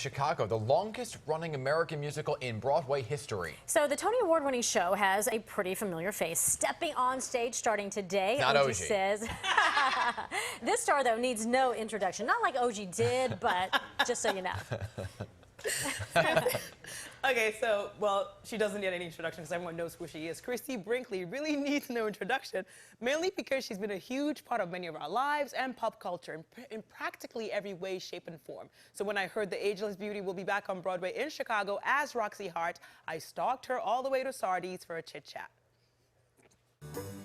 Chicago, the longest-running American musical in Broadway history. So the Tony Award-winning show has a pretty familiar face stepping on stage starting today. Not OG OG. says. This star, though, needs no introduction. Not like OG did, but just so you know. Okay, so, well, she doesn't need any introduction because everyone knows who she is. Christie Brinkley really needs no introduction, mainly because she's been a huge part of many of our lives and pop culture in practically every way, shape, and form. So when I heard the ageless beauty will be back on Broadway in Chicago as Roxie Hart, I stalked her all the way to Sardi's for a chit-chat.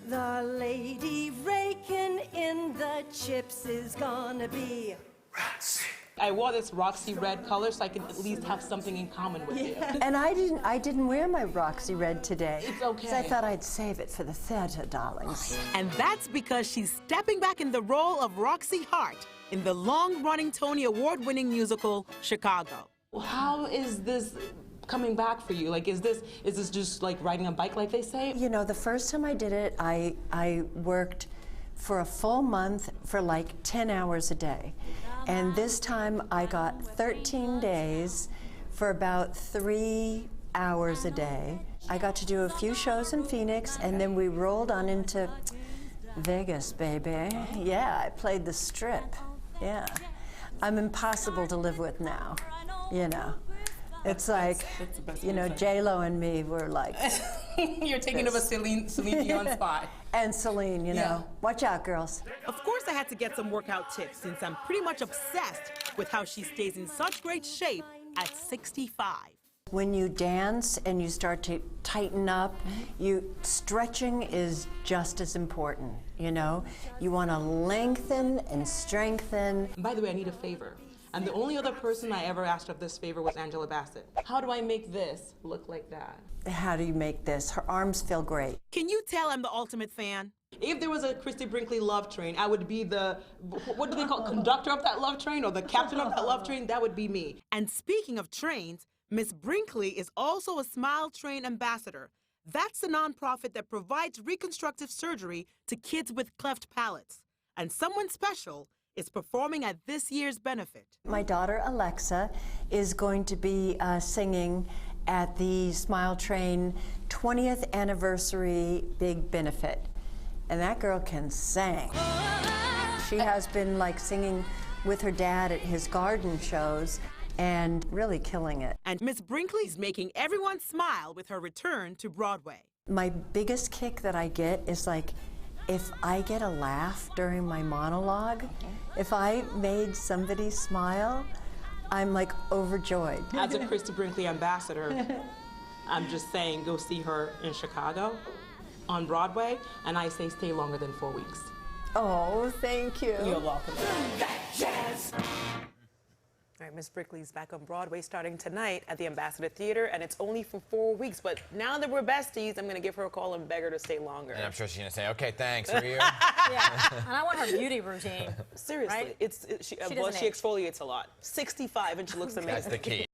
The lady raking in the chips is gonna be Roxie. I wore this Roxie red color so I could at least have something in common with you. And I didn't wear my Roxie red today. It's okay. 'Cause I thought I'd save it for the theater, darlings. And that's because she's stepping back in the role of Roxie Hart in the long-running Tony Award-winning musical, Chicago. How is this coming back for you? Like, is this just like riding a bike like they say? You know, the first time I did it, I worked for a full month for like 10 hours a day. And this time I got 13 days for about 3 hours a day. I got to do a few shows in Phoenix, and then we rolled on into Vegas, baby. Yeah, I played the Strip. Yeah. I'm impossible to live with now, you know. It's like, you know, J-Lo and me were like... You're taking over Celine Dion's spot. And Celine, you know. Yeah. Watch out, girls. Of course, I had to get some workout tips since I'm pretty much obsessed with how she stays in such great shape at 65. When you dance and you start to tighten up, stretching is just as important, you know? You want to lengthen and strengthen. By the way, I need a favor. And the only other person I ever asked of this favor was Angela Bassett. How do I make this look like that? How do you make this? Her arms feel great. Can you tell I'm the ultimate fan? If there was a Christie Brinkley love train, I would be the, what do they call it, conductor of that love train or the captain of that love train? That would be me. And speaking of trains, Miss Brinkley is also a Smile Train ambassador. That's a nonprofit that provides reconstructive surgery to kids with cleft palates. And someone special is performing at this year's benefit. My daughter, Alexa, is going to be singing at the Smile Train 20th anniversary big benefit. And that girl can sing. She has been like singing with her dad at his garden shows and really killing it. And Miss Brinkley's making everyone smile with her return to Broadway. My biggest kick that I get is like, if I get a laugh during my monologue, if I made somebody smile, I'm like overjoyed. As a Christie Brinkley ambassador, I'm just saying go see her in Chicago on Broadway, and I say stay longer than 4 weeks. Oh, thank you. You're welcome. All right, Miss Brinkley's back on Broadway starting tonight at the Ambassador Theater, and it's only for 4 weeks. But now that we're besties, I'm going to give her a call and beg her to stay longer. And I'm sure she's going to say, okay, thanks, for you. Yeah, and I want her beauty routine. Seriously, Right? she doesn't she age. exfoliates a lot. 65, and she looks amazing. That's the key.